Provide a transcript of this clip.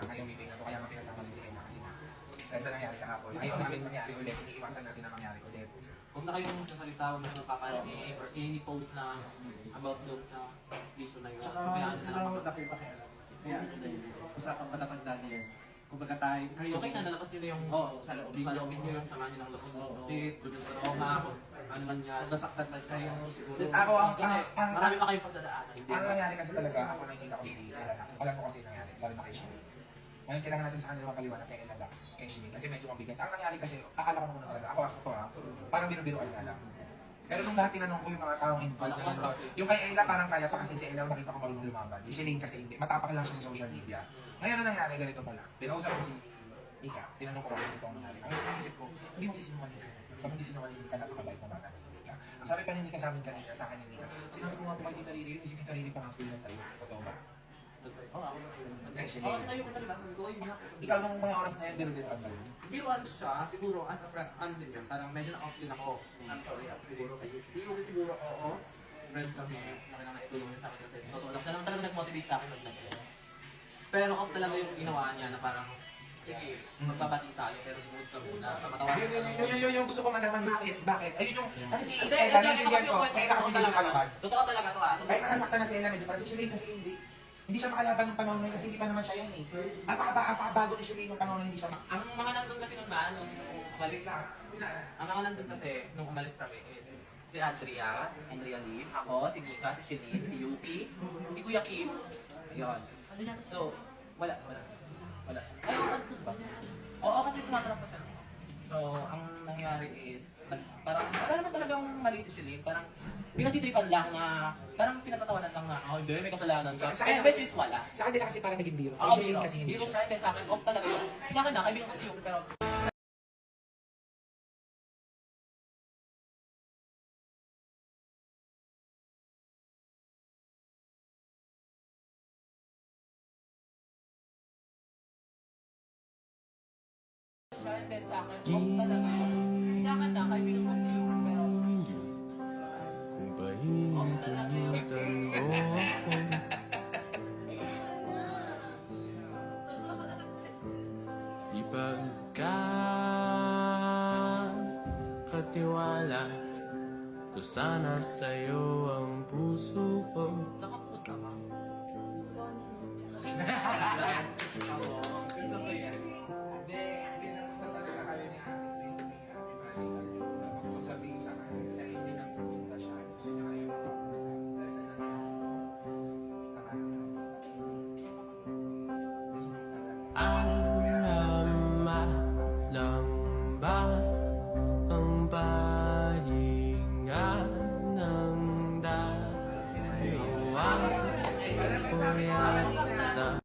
ngayong meeting na to. Kaya nga pinasama din si Ella kasi nga. Dahil sa nangyari kahapon, ayaw namin mangyari ulit. Iniiwasan natin na mangyari ulit. Huwag na kayong sasalita o magpaparinig or any post na about doon sa issue na yun. Tsaka, Kaya ano na lang. nakipakialam. Kaya, usapang matatanda niya. Kumbaga tayo, Okay na, nalabas nyo na yung sa loob. kalobin nyo yung sama nyo ng loob ng split, good yung trauma, ano man yan. Kung nasaktan man tayo, siguro. Ako, Marami pa kayong pagdadaanan. ang nangyari kasi talaga, ako nakikita ko si Ella Dax. Alam ko kasi nangyari, lalo na kay Shirley. Ngayon, kailangan natin sa kanila mapaliwanag kay Ella Dax, kay Shirley, kasi medyo mabigat. Ang nangyari kasi, akala ko muna talaga, ako to ha, parang biro-biroan na lang. Pero nung lahat tinanong ko yung mga taong involved, yung kay Ella parang kaya pa kasi si Ella nakita ko marunong lumaban. Si Shirley kasi hindi, matapang lang siya sa social media. Ngayon na nangyari, ganito pala. Pinausap ko si Ika, tinanong ko kung ganito ang nangyari. Ang naisip ko, hindi mo sisinungaling sila. Pag hindi sinungaling sila, napakabait na bata ni Ika. Ang sabi pa ni Nika sa amin kanina, sa akin ni Nika, sinabi ko nga po kay Tita Riri, yun, si Tita Riri pa nga po yun tayo. Totoo ba? Oo, ako na. Kay Shirley. Oo, tayo ko talaga. Sabi ko, yun na. Ikaw nung mga oras na yun, biro-biroan ba yun? Biruan siya, siguro as a friend, ano din yun, parang medyo na-off din ako. I'm sorry, siguro kayo. Siguro, oo. Friend kami, laki na naitulong niya sa akin kasi totoo lang. Siya lang talaga nag-motivate sa akin nag-nag-nag. Pero ako talaga yung ginawa niya na parang, sige, magbabating tayo, pero sumunod ka muna. Pamatawarin ka Yun, yung gusto ko malaman, bakit? Ayun yung, kasi si Hindi, Ella, ito naiintindihan ko, kasi si Ella kasi hindi yung kalaban. Totoo talaga to ah. Kahit nakasaktan na si Ella, medyo para si Shirley kasi hindi siya makalaban ng panahon na yun kasi hindi pa naman siya yan eh. Napakabago ni Shirley nung panahon na hindi siya Ang mga nandun kasi nung nung umalis lang. ang mga nandun kasi nung umalis kami is si Andrea Lim, ako, si Nika, si Shelin, si Yuki, si Kuya Kim. Ayun. So, wala siya. Ay, andun ba? Oo, kasi tumatanong pa siya. So, ang nangyari is, parang, wala naman talagang mali si Shelin. Parang, pinagtitripan lang na, parang pinatatawanan lang na, oh, hindi, may kasalanan ka. And which is wala. Sa kanila kasi parang naging biro. Oo, Kay Shirley kasi hindi biro siya. siya, hindi sa akin, off talaga yun. Sa akin na, kaibigan ko si Yuki, pero siya, hindi sa akin, off talaga yun. Sa akin na, kaibigan ko si Yuki, pero Kung pahintulutan mo ako ipagkakatiwala ko sana sa'yo ang puso ko. nakapunta ka. Hindi nasaktan talaga kayo ni Ate Queen, ni Ate Marie. Kung sabihin sa kanya, kasi hindi nagpupunta siya. Gusto niya kayo makapusta. Dahil sa Alamat lang ba ang pahinga ng dalawa? Puyat sa